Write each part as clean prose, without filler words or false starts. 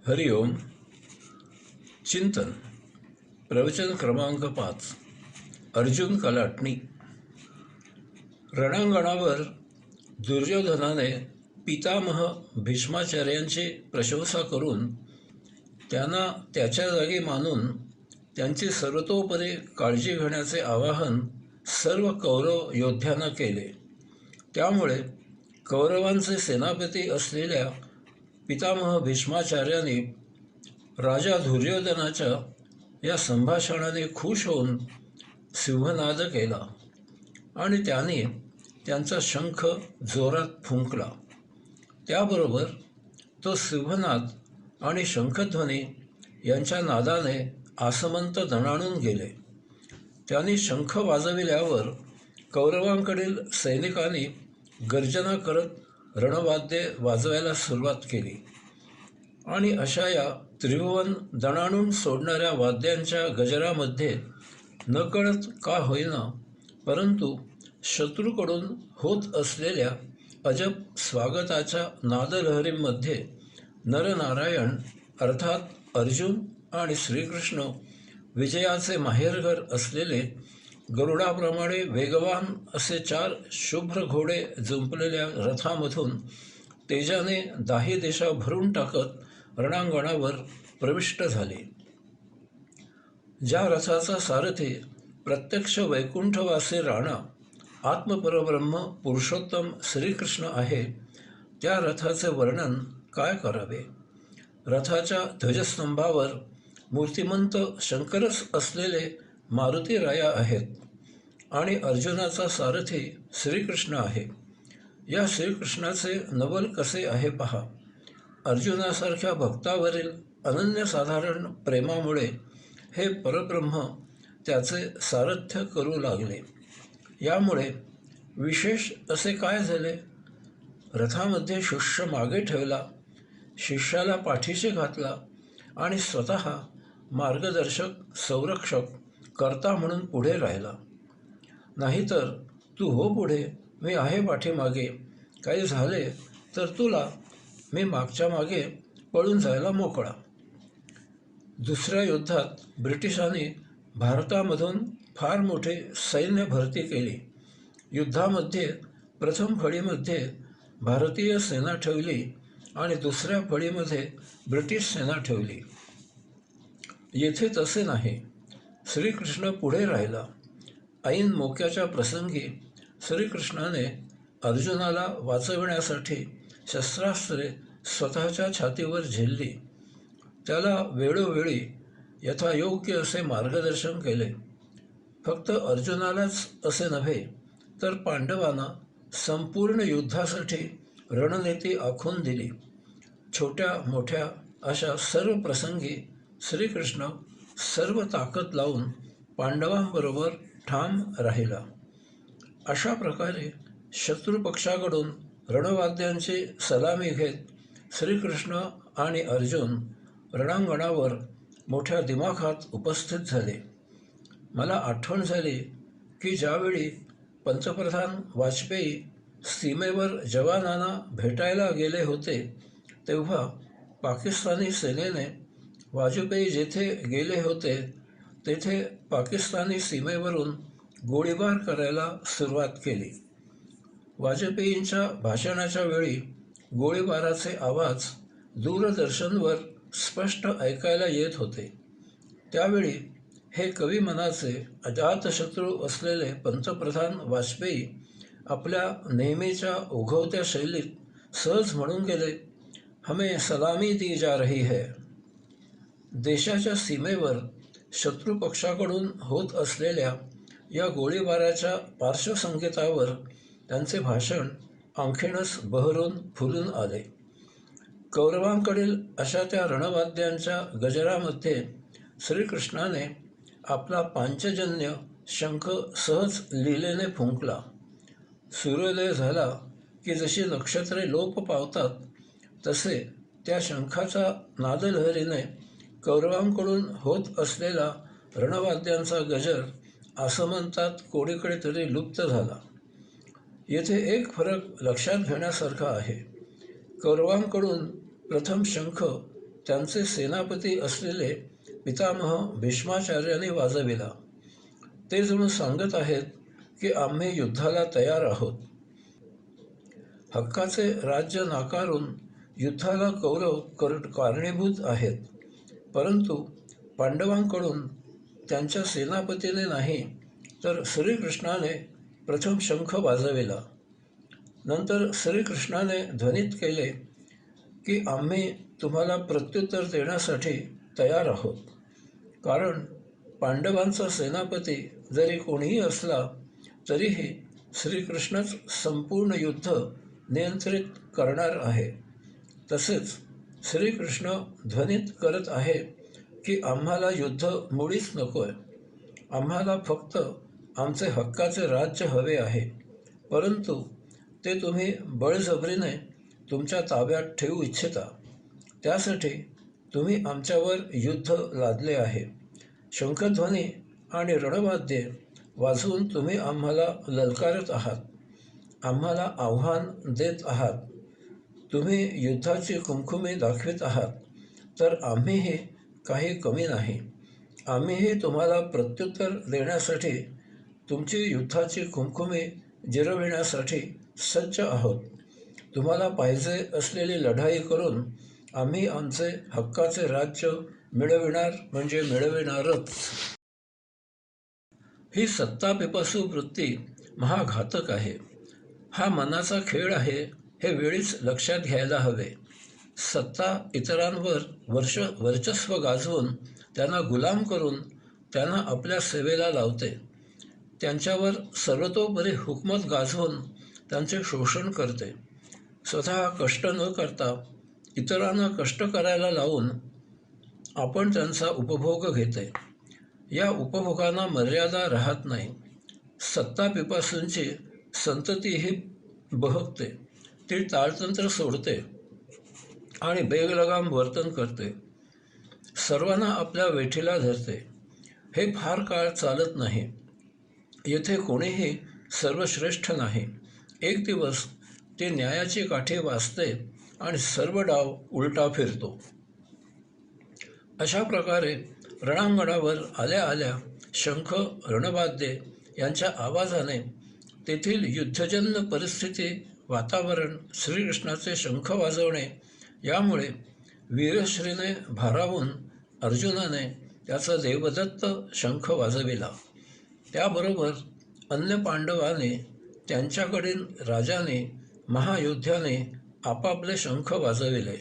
हरिओम. चिंतन. प्रवचन क्रमांक 5. अर्जुन कलाटणी. रणांगणावर दुर्योधनाने पितामह भीष्माचार्यांची प्रशंसा करून त्यांना त्याच्या जागी मानून त्यांची सर्वतोपरी काळजी घेण्याचे आवाहन सर्व कौरव योद्ध्यांना केले. त्यामुळे कौरवांचे सेनापती असलेल्या पितामह भीष्माचार्यांनी राजा दुर्योधनाच्या या संभाषणाने खुश होऊन सिंहनाद केला आणि त्यांनी त्यांचा शंख जोरात फुंकला. त्याबरोबर तो सिंहनाद आणि शंखध्वनी यांच्या नादाने आसमंत दणाणून गेले. त्यांनी शंख वाजविल्यावर कौरवांकडील सैनिकांनी गर्जना करत रणवाद्ये वाजवायला सुरुवात केली आणि अशा या त्रिभुवन दणाणून सोडणाऱ्या वाद्यांच्या गजरामध्ये नकळत का होईना परंतु शत्रूकडून होत असलेल्या अजब स्वागताच्या नादलहरीमध्ये नरनारायण अर्थात अर्जुन आणि श्रीकृष्ण विजयाचे माहेरघर असलेले गरुडाप्रमाणे वेगवान असे 4 शुभ्र घोडे जुंपलेल्या रथामधून तेजाने दाही दिशा भरून टाकत रणांगणावर प्रविष्ट झाले. ज्या रथाचा सारथी प्रत्यक्ष वैकुंठवासी राणा आत्मपरब्रह्म पुरुषोत्तम श्रीकृष्ण आहे, त्या रथाचे वर्णन काय करावे. रथाच्या ध्वजस्तंभावर मूर्तिमंत शंकरच असलेले मारुतीराया आहेत आणि अर्जुनाचा सारथी श्रीकृष्ण आहे. या श्रीकृष्णाचे नवल कसे आहे पहा. अर्जुनासारख्या भक्तावरील अनन्यसाधारण प्रेमामुळे हे परब्रह्म त्याचे सारथ्य करू लागले. यामुळे विशेष असे काय झाले. रथामध्ये शिष्य मागे ठेवला, शिष्याला पाठीशी घातला आणि स्वतः मार्गदर्शक संरक्षक कर्ता म्हणून पुढे राहिला. नाहीतर तू हो पुढे, मी आहे पाठीमागे, काही झाले तर तुला मी मागच्या मागे पळून जायला मोकळा. दुसऱ्या युद्धात ब्रिटिशांनी भारतामधून फार मोठी सैन्य भरती केली. युद्धामध्ये प्रथम फळीमध्ये भारतीय सेना ठेवली आणि दुसऱ्या फळीमध्ये ब्रिटिश सेना ठेवली. येथे तसे नाही. श्रीकृष्ण पुढे राहिला. ऐन मोक्याच्या प्रसंगी श्रीकृष्णाने अर्जुनाला वाचविण्यासाठी शस्त्रास्त्रे स्वतःच्या छातीवर झेलली. त्याला वेळोवेळी यथायोग्य असे मार्गदर्शन केले. फक्त अर्जुनालाच असे नव्हे तर पांडवांना संपूर्ण युद्धासाठी रणनीती आखून दिली. छोट्या मोठ्या अशा सर्व प्रसंगी श्रीकृष्ण सर्व ताकद लावून पांडवांबरोबर ठाम राहिला. अशा प्रकारे शत्रुपक्षाकडून रणवाद्यांची सलामी घेत श्रीकृष्ण आणि अर्जुन रणांगणावर मोठ्या दिमाखात उपस्थित झाले. मला आठवण झाली की ज्यावेळी पंतप्रधान वाजपेयी सीमेवर जवानांना भेटायला गेले होते तेव्हा पाकिस्तानी सेनेने वाजपेयी जेथे गेले होते तेथे पाकिस्तानी सीमेवरून गोळीबार करायला सुरुवात केली. वाजपेयींच्या भाषणाच्या वेळी गोळीबाराचे आवाज दूरदर्शनवर स्पष्ट ऐकायला येत होते. त्यावेळी हे कवी मनाचे अजातशत्रू असलेले पंतप्रधान वाजपेयी आपल्या नेहमीच्या ओघवत्या शैलीत सहज म्हणून गेले, हमें सलामी दी जा रही है. देशाच्या सीमेवर शत्रुपक्षाकडून होत असलेल्या या गोळीबाराच्या पार्श्वसंकेतावर त्यांचे भाषण आणखीनच बहरून फुलून आले. कौरवांकडील अशा त्या रणवाद्यांच्या गजरामध्ये श्रीकृष्णाने आपला पांचजन्य शंख सहज लीलेने फुंकला. सूर्योदय झाला की जशी नक्षत्रे लोप पावतात तसे त्या शंखाच्या नादलहरीने कौरवांकडून होत असलेला रणवाद्यांचा गजर आसमंतात कोणीकडे तरी लुप्त झाला. येथे एक फरक लक्षात घेण्यासारखा आहे. कौरवांकडून प्रथम शंख त्यांचे सेनापती असलेले पितामह भीष्माचार्यांनी वाजविला. ते जणू सांगत आहेत की आम्ही युद्धाला तयार आहोत. हक्काचे राज्य नाकारून युद्धाला कौरव कारणीभूत आहेत, परंतु पांडवांकडून त्यांच्या सेनापतीने नाही तर श्रीकृष्णाने प्रथम शंख वाजविला. नंतर श्रीकृष्णाने ध्वनित केले की आम्ही तुम्हाला प्रत्युत्तर देण्यासाठी तयार आहोत. कारण पांडवांचा सेनापती जरी कोणीही असला तरीही श्रीकृष्णच संपूर्ण युद्ध नियंत्रित करणार आहे. तसेच श्रीकृष्ण ध्वनित करत आहे की आम्हाला युद्ध मुळीच नको आहे. आम्हाला फक्त आमचे हक्काचे राज्य हवे आहे, परंतु ते तुम्ही बळजबरीने तुमच्या ताब्यात ठेवू इच्छिता. त्यासाठी तुम्ही आमच्यावर युद्ध लादले आहे. शंखध्वनी आणि रणवाद्ये वाजवून तुम्ही आम्हाला ललकारत आहात, आम्हाला आव्हान देत आहात. तुम्ही युद्धाची कुमकुमी दाखवित आहात, तर आम्हीही काही कमी नाही. आम्हीही तुम्हाला प्रत्युत्तर देण्यासाठी, तुमची युद्धाची कुमकुमी जिरविण्यासाठी सज्ज आहोत. तुम्हाला पाहिजे असलेली लढाई करून आम्ही आमचे हक्काचे राज्य मिळविणार म्हणजे मिळविणारच. ही सत्तापिपासू वृत्ती महाघातक आहे. हा मनाचा खेळ आहे, हे वेळीच लक्षात घ्यायला हवे. सत्ता इतरांवर वर्चस्व गाजवून त्यांना गुलाम करून त्यांना आपल्या सेवेला लावते. त्यांच्यावर सर्वतोपरी हुकूमत गाजवून त्यांचे शोषण करते. स्वतः कष्ट न करता इतरांना कष्ट करायला लावून आपण त्यांचा उपभोग घेते. या उपभोगांना मर्यादा राहत नाही. सत्तापिपासूंची संततीही बहकते. ती ताळतंत्र सोडते आणि बेलगाम वर्तन करते. सर्वांना आपल्या वेठीला धरते. हे फार काळ चालत नाही. येथे कोणीही सर्वश्रेष्ठ नाही. एक दिवस ते न्यायाची काठी वाचते आणि सर्व डाव उलटा फिरतो. अशा प्रकारे रणांगणावर आल्या आल्या शंख रणवाद्ये यांच्या आवाजाने तेथील युद्धजन्य परिस्थिती, वातावरण, श्रीकृष्णाचे शंख वाजवणे यामुळे वीरश्रीने भारावून अर्जुनाने त्याचा देवदत्त शंख वाजविला. त्याबरोबर अन्य पांडवांनी, त्यांच्याकडील राजाने, महायोद्ध्याने आपापले शंख वाजविले.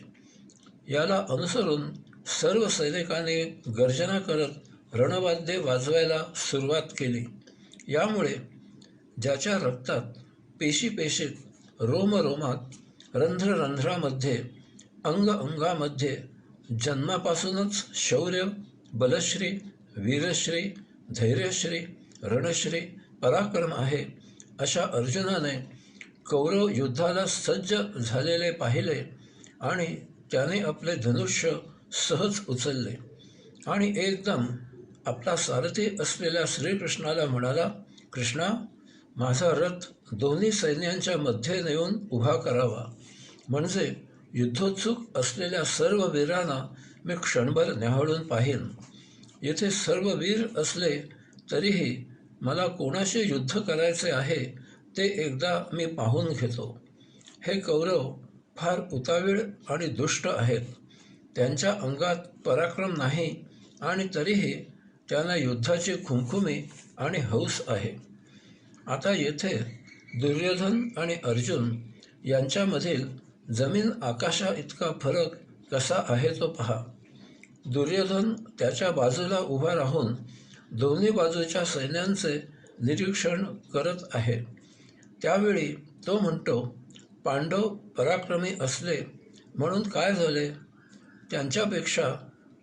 याला अनुसरून सर्व सैनिकांनी गर्जना करत रणवाद्ये वाजवायला सुरुवात केली. यामुळे ज्याच्या रक्तात, पेशीपेशीत, रोमरोमात, रंध्ररंध्रामध्ये, अंगामध्ये जन्मापासूनच शौर्य, बलश्री, वीरश्री, धैर्यश्री, रणश्री, पराक्रम आहे, अशा अर्जुनाने कौरव युद्धाला सज्ज झालेले पाहिले आणि त्याने आपले धनुष्य सहज उचलले आणि एकदम आपला सारथी असलेल्या श्रीकृष्णाला म्हणाला, कृष्णा, माझा रथ दोन्ही सैन्यांच्या मध्ये नेऊन उभा करावा, म्हणजे युद्धोत्सुक असलेल्या सर्व वीरांना मी क्षणभर न्याहाळून पाहीन. येथे सर्व वीर असले तरीही मला कोणाशी युद्ध करायचे आहे ते एकदा मी पाहून घेतो. हे कौरव फार उतावीळ आणि दुष्ट आहेत. त्यांच्या अंगात पराक्रम नाही आणि तरीही त्यांना युद्धाची खुमखुमी आणि हौस आहे. आता येथे दुर्योधन आणि अर्जुन यांच्यामधील जमीन आकाशा इतका फरक कसा आहे तो पहा. दुर्योधन त्याच्या बाजूला उभा राहून दोन्ही बाजूच्या सैन्यांचे निरीक्षण करत आहे. त्यावेळी तो म्हणतो, पांडव पराक्रमी असले म्हणून काय झाले? त्यांच्यापेक्षा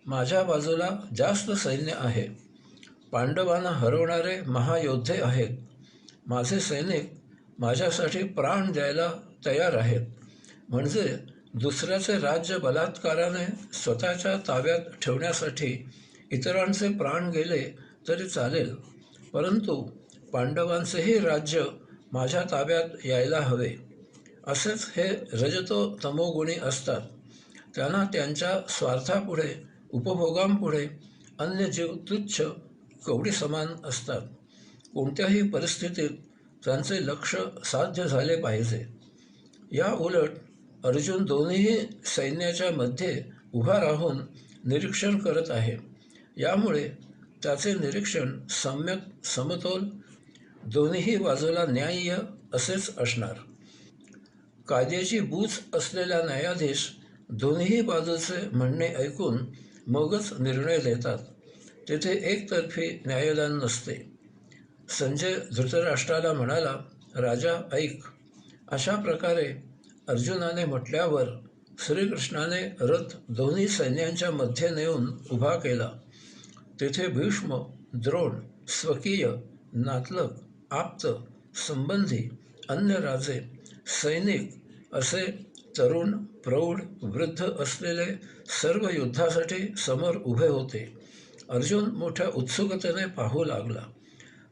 माझ्या बाजूला जास्त सैन्य आहे. पांडवांना हरवणारे महायोद्धे आहेत. माझे सैनिक माझ्यासाठी प्राण द्यायला तयार आहेत. म्हणजे दुसऱ्याचे राज्य बलात्काराने स्वतःच्या ताब्यात ठेवण्यासाठी इतरांचे प्राण गेले तरी चालेल, परंतु पांडवांचेही राज्य माझ्या ताब्यात यायला हवे. असेच हे रजतो तमोगुणी असतात. त्यांना त्यांच्या स्वार्थापुढे, उपभोगांपुढे अन्य जीव तुच्छ कवडी समान असतात. कोणत्याही परिस्थितीत त्यांचे लक्ष साध्य झाले पाहिजे. या उलट अर्जुन दोन्ही सैन्याच्या मध्ये उभा राहून निरीक्षण करत आहे. यामुळे त्याचे निरीक्षण सम्यक, समतोल, दोन्हीही बाजूला न्याय्य असेच असणार. कायद्याची बूच असलेला न्यायाधीश दोन्ही बाजूचे म्हणणे ऐकून मगच निर्णय देतात. तेथे एकतर्फी न्यायदान नसते. संजय धृतराष्ट्राला म्हणाला, राजा ऐक. अशा प्रकारे अर्जुनाने म्हटल्यावर श्रीकृष्णाने रथ दोन्ही सैन्यांच्या मध्ये नेऊन उभा केला. तेथे भीष्म, द्रोण, स्वकीय, नातलग, आप्त, संबंधी, अन्य राजे, सैनिक असे तरुण, प्रौढ, वृद्ध असलेले सर्व युद्धासाठी समोर उभे होते. अर्जुन मोठ्या उत्सुकतेने पाहू लागला.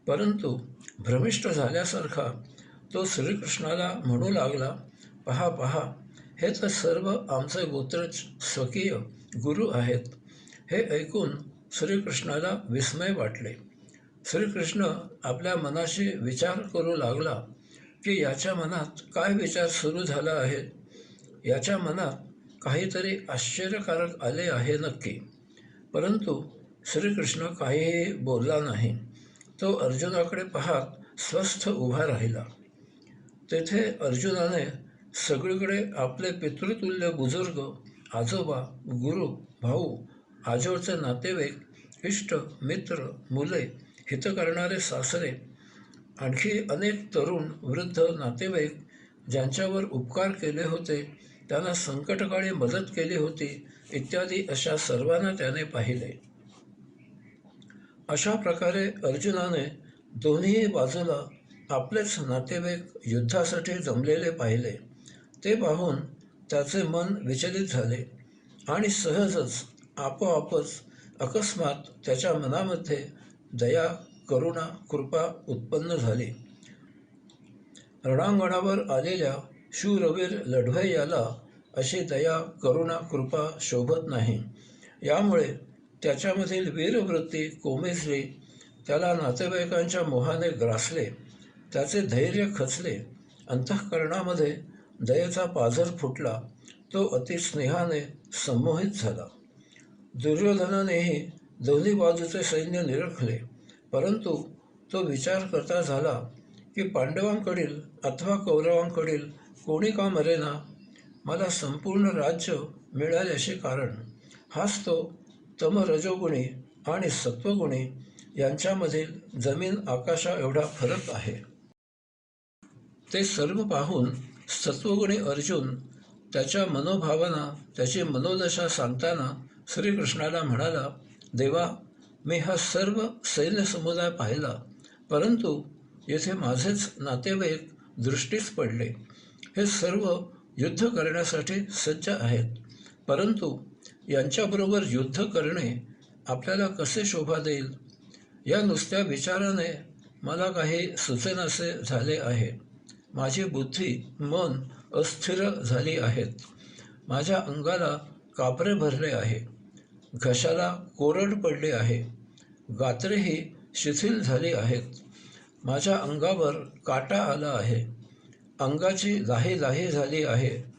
परंतु भ्रमिष्ट झाल्यासारखा तो श्रीकृष्णाला म्हणू लागला, पहा पहा, हे तर सर्व आमचे गोत्रज स्वकीय गुरु आहेत. हे ऐकून श्रीकृष्णाला विस्मय वाटले. श्रीकृष्ण आपल्या मनाशी विचार करू लागला की याच्या मनात काय विचार सुरू झाला आहे. याच्या मनात काहीतरी आश्चर्यकारक आले आहे नक्की. परंतु श्रीकृष्ण काहीही बोलला नाही. तो अर्जुनाकडे पाहत स्वस्थ उभा राहिला. तेथे अर्जुनाने सगळीकडे आपले पितृतुल्य बुजुर्ग, आजोबा, गुरु, भाऊ, आजोळचे नातेवाईक, इष्ट, मित्र, मुले, हित करणारे सासरे, आणखी अनेक तरुण, वृद्ध नातेवाईक ज्यांच्यावर उपकार केले होते, त्यांना संकटकाळी मदत केली होती, इत्यादी अशा सर्वांना त्याने पाहिले. अशा प्रकारे अर्जुनाने दोन्ही बाजूला आपलेच नातेवाईक युद्धासाठी जमलेले पाहिले. ते पाहून त्याचे मन विचलित झाले आणि सहजच आपोआपच अकस्मात त्याच्या मनामध्ये दया, करुणा, कृपा उत्पन्न झाली. रणांगणावर आलेल्या शूरवीर लढवय्याला अशी दया, करुणा, कृपा शोभत नाही. यामुळे त्याच्यामधील वीरवृत्ती कोमेजली. त्याला नातेवाईकांच्या मोहाने ग्रासले. त्याचे धैर्य खचले. अंतःकरणामध्ये दयेचा पाझर फुटला. तो अति स्नेहाने संमोहित झाला. दुर्योधनानेही दोन्ही बाजूचे सैन्य निरखले. परंतु तो विचार करता झाला की पांडवांकडील अथवा कौरवांकडील कोणी का मरेना, मला संपूर्ण राज्य मिळाल्याचे कारण. हाच तो तमरजोगुणी आणि सत्वगुणी यांच्यामधील जमीन आकाशा एवढा फरक आहे. ते सर्व पाहून सत्वगुणी अर्जुन त्याच्या मनोभावना, त्याची मनोदशा सांगताना श्रीकृष्णाला म्हणाला, देवा, मी हा सर्व सैन्य समुदाय पाहिला, परंतु येथे माझेच नातेवाईक दृष्टीस पडले. हे सर्व युद्ध करण्यासाठी सज्ज आहेत, परंतु यांच्याबरोबर युद्ध करणे आपल्याला कसे शोभा देईल, या नुसत्या विचाराने मला काही सुचेनासे झाले आहे. माझी बुद्धी, मन अस्थिर झाली आहेत. माझ्या अंगाला कापरे भरले आहे. घशाला कोरड पडली आहे. गात्रेही शिथिल झाली आहेत. माझ्या अंगावर काटा आला आहे. अंगाची लाही लाही झाली आहे.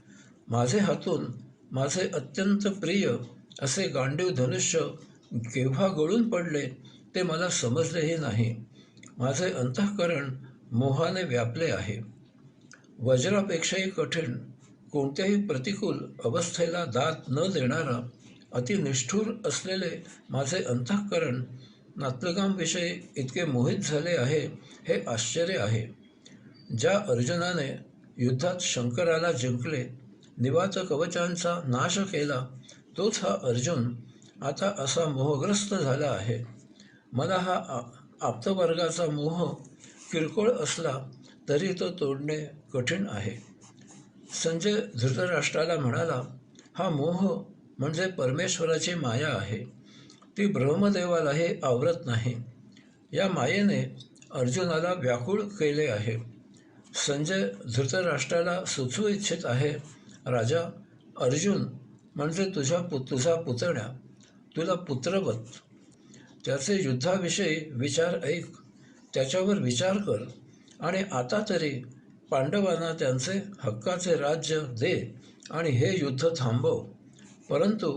माझे हातून माझे अत्यंत प्रिय असे गांडीव धनुष्य केव्हा गळून पडले ते मला समजलेही नाही. माझे अंतःकरण मोहाने व्यापले आहे. वज्रापेक्षाही कठीण, कोणत्याही प्रतिकूल अवस्थेला दाद न देणारा, अतिनिष्ठुर असलेले माझे अंतःकरण नातलगांविषयी इतके मोहित झाले आहे, हे आश्चर्य आहे. ज्या अर्जुनाने युद्धात शंकराला जिंकले, निवात कवचांचा नाश केला, तोच हा अर्जुन आता असा मोहग्रस्त झाला आहे. मला हा आप्तवर्गाचा मोह किरकोळ असला तरी तो तोडणे कठीण आहे. संजय धृतराष्ट्राला म्हणाला, हा मोह म्हणजे परमेश्वराची माया आहे. ती ब्रह्मदेवालाही आवरत नाही. या मायेने अर्जुनाला व्याकुळ केले आहे. संजय धृतराष्ट्राला सुचवू इच्छित आहे, राजा, अर्जुन म्हणजे तुझा पुतण्या तुला पुत्रवत. त्याचे युद्धाविषयी विचार ऐक, त्याच्यावर विचार कर आणि आता तरी पांडवांना त्यांचे हक्काचे राज्य दे आणि हे युद्ध थांबव. परंतु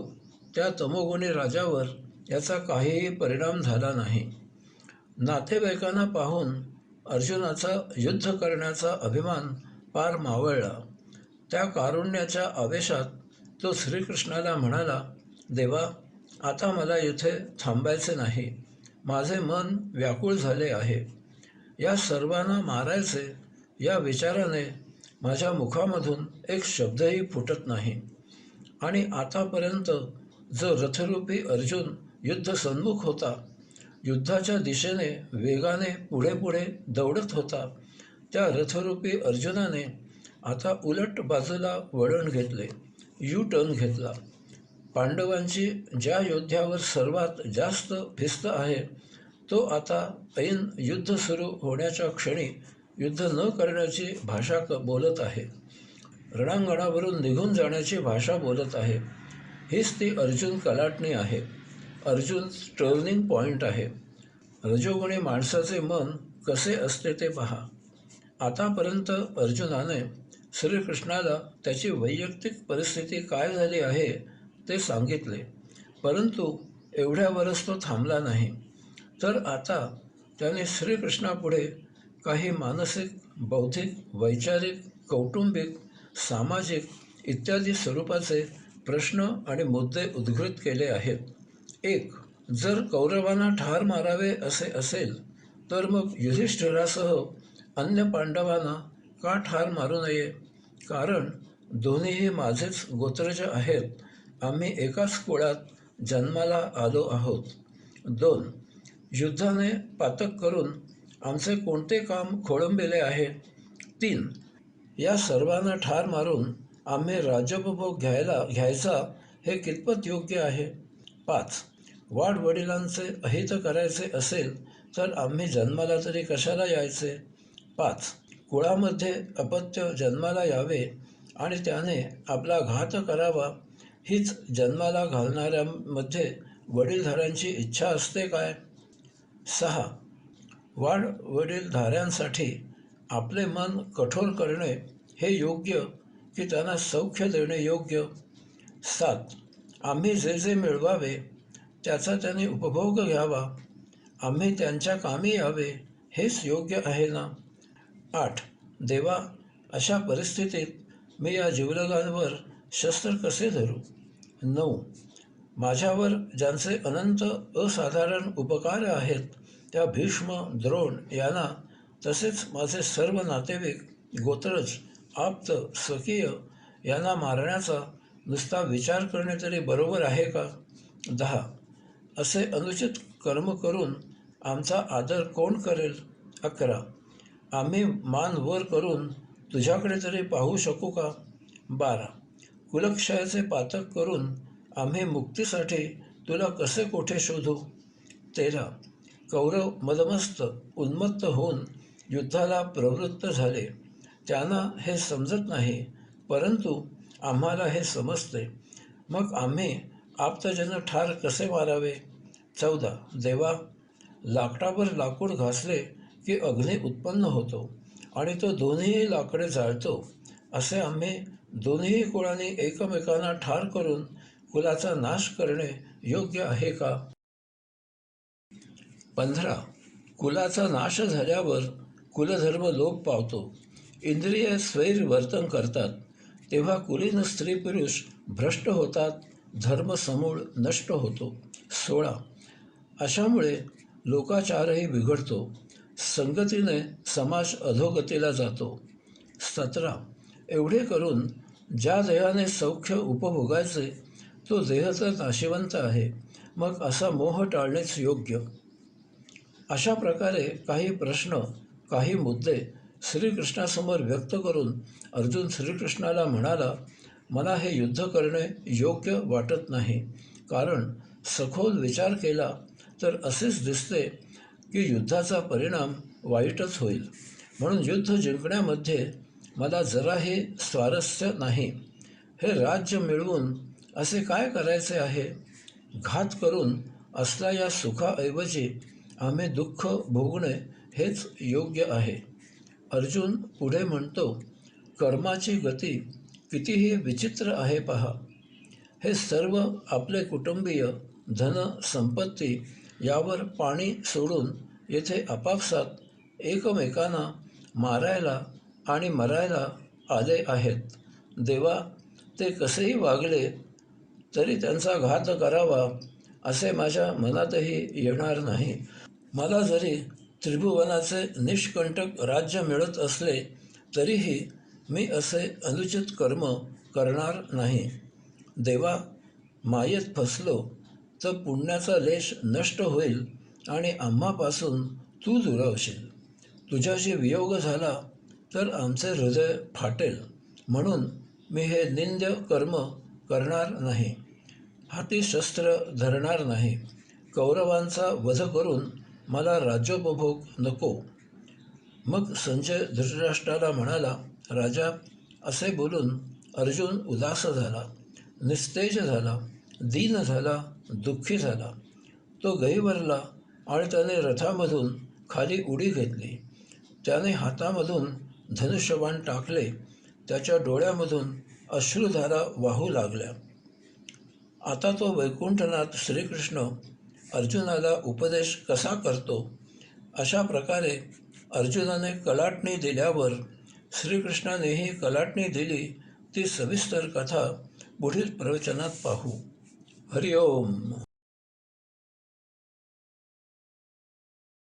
त्या तमोगुणी राजावर याचा काहीही परिणाम झाला नाही. नातेवाईकांना पाहून अर्जुनाचा युद्ध करण्याचा अभिमान पार मावळला. त्या कारुण्याच्या आवेशात तो श्रीकृष्णाला म्हणाला, देवा, आता मला इथे थांबायचे नाही. माझे मन व्याकुळ झाले आहे. या सर्वांना मारायचे या विचाराने माझ्या मुखामधून एक शब्दही फुटत नाही. आणि आतापर्यंत जो रथरूपी अर्जुन युद्धसन्मुख होता, युद्धाच्या दिशेने वेगाने पुढे पुढे दौडत होता, त्या रथरूपी अर्जुनाने आता उलट बाजूला वळण घेतले, यू टर्न घेतला. पांडवांची ज्या योद्ध्यावर सर्वात जास्त भिस्त आहे तो आता ऐन युद्ध सुरू होण्याच्या क्षणी युद्ध न करण्याची भाषा बोलत आहे. रणांगणावरून निघून जाण्याची भाषा बोलत आहे. हीच ती अर्जुन कलाटणी आहे. अर्जुन टर्निंग पॉईंट आहे. रजोगुणी माणसाचे मन कसे असते ते पहा. आतापर्यंत अर्जुनाने श्रीकृष्णाला त्याची वैयक्तिक परिस्थिती काय झाली आहे ते सांगितले, परंतु एवढ्यावरच तो थांबला नाही. तर आता त्याने श्रीकृष्णापुढे काही मानसिक, बौद्धिक, वैचारिक, कौटुंबिक, सामाजिक इत्यादी स्वरूपाचे प्रश्न आणि मुद्दे उद्घृत केले आहेत. 1. जर कौरवांना ठार मारावे असे असेल तर मग युधिष्ठिरासह अन्य पांडवांना का ठार मारू नये? कारण दोन्हीही माझेच गोत्रज आहेत. आम्ही एकाच कुळात जन्माला आलो आहोत. 2. युद्धाने पातक करून आमचे कोणते काम खोळंबिले आहे? 3. या सर्वांना ठार मारून आम्ही राज्योपभोग घ्यायचा हे कितपत योग्य आहे? 5. वाडवडिलांचे अहित करायचे असेल तर आम्ही जन्माला तरी कशाला यायचे? 5. कुळामध्ये अपत्य जन्माला यावे आणि त्याने आपला घात करावा हीच जन्माला घालणाऱ्यांमध्ये वडीलधाऱ्यांची इच्छा असते काय? 6. वडीलधाऱ्यांसाठी आपले मन कठोर करणे हे योग्य की त्यांना सौख्य देणे योग्य? 7. आम्ही जे जे मिळवावे त्याचा त्यांनी उपभोग घ्यावा, आम्ही त्यांच्या कामी यावे हेच योग्य आहे ना? 8. देवा, अशा परिस्थितीत मी या जीवलगांवर शस्त्र कसे धरू? 9. माझ्यावर ज्यांचे अनंत असाधारण उपकार आहेत त्या भीष्म, द्रोण यांना, तसेच माझे सर्व नातेवाईक, गोत्रज, आप्त, स्वकीय यांना मारण्याचा नुसता विचार करणे तरी बरोबर आहे का? 10. असे अनुचित कर्म करून आमचा आदर कोण करेल? 11. आम्ही मान वर करून तुझ्याकडे तरी पाहू शकू का? 12. कुलक्षयाचे पातक करून आम्ही मुक्तीसाठी तुला कसे कोठे शोधू? 13. कौरव मदमस्त, उन्मत्त होऊन युद्धाला प्रवृत्त झाले. त्यांना हे समजत नाही, परंतु आम्हाला हे समजते. मग आम्ही आप्तजन ठार कसे मारावे? 14. देवा, लाकडावर लाकूड घासले की अग्नी उत्पन्न होतो आणि तो दोन्हीही लाकडे जाळतो. असे आम्ही दोन्ही कुळांनी एकमेकांना ठार करून कुलाचा नाश करणे योग्य आहे का? 15. कुलाचा नाश झाल्यावर कुलधर्म लोप पावतो. इंद्रिय स्वैर वर्तन करतात. तेव्हा कुलीन स्त्री पुरुष भ्रष्ट होतात. धर्म समूळ नष्ट होतो. 16. अशामुळे लोकाचारही बिघडतो. संगतीने समाज अधोगतीला जातो. 17. एवढे करून ज्या देहाने सौख्य उपभोगायचे तो देह तर नाशिवंत आहे, मग असा मोह टाळणेच योग्य. अशा प्रकारे काही प्रश्न, काही मुद्दे श्रीकृष्णासमोर व्यक्त करून अर्जुन श्रीकृष्णाला म्हणाला, मला हे युद्ध करणे योग्य वाटत नाही. कारण सखोल विचार केला तर असेच दिसते की युद्धाचा परिणाम वाईटच होईल. म्हणून युद्ध जिंकण्यामध्ये मला जराही स्वारस्य नाही. हे राज्य मिळवून असे काय करायचे आहे? घात करून असला या सुखाऐवजी आम्ही दुःख भोगणे हेच योग्य आहे. अर्जुन पुढे म्हणतो, कर्माची गती कितीही विचित्र आहे पहा. हे सर्व आपले कुटुंबीय, धन, संपत्ती यावर पाणी सोडून येथे आपापसात एकमेकांना मारायला आणि मरायला आले आहेत. देवा, ते कसेही वागले तरी त्यांचा घात करावा असे माझ्या मनातही येणार नाही. मला जरी त्रिभुवनाचे निष्कंटक राज्य मिळत असले तरीही मी असे अनुचित कर्म करणार नाही. देवा, मायेत फसलो तर पुण्याचा लेश नष्ट होईल आणि आम्हापासून तू दुरावशील. तुझ्याशी वियोग झाला तर आमचे हृदय फाटेल, म्हणून मी हे निंद्य कर्म करणार नाही. हाती शस्त्र धरणार नाही. कौरवांचा वध करून मला राज्योपभोग नको. मग संजय धृतराष्ट्राला म्हणाला, राजा, असे बोलून अर्जुन उदास झाला, निस्तेज झाला, दीन झाला, दुःखी झाला. तो गहिवरला आणि त्याने रथामधून खाली उडी घेतली. त्याने हातामधून धनुष्यबाण टाकले. त्याच्या डोळ्यामधून अश्रुधारा वाहू लागल्या. आता तो वैकुंठनाथ श्रीकृष्ण अर्जुनाला उपदेश कसा करतो? अशा प्रकारे अर्जुनाने कलाटणी दिल्यावर श्रीकृष्णानेही कलाटणी दिली. ती सविस्तर कथा पुढील प्रवचनात पाहू. हरिओम.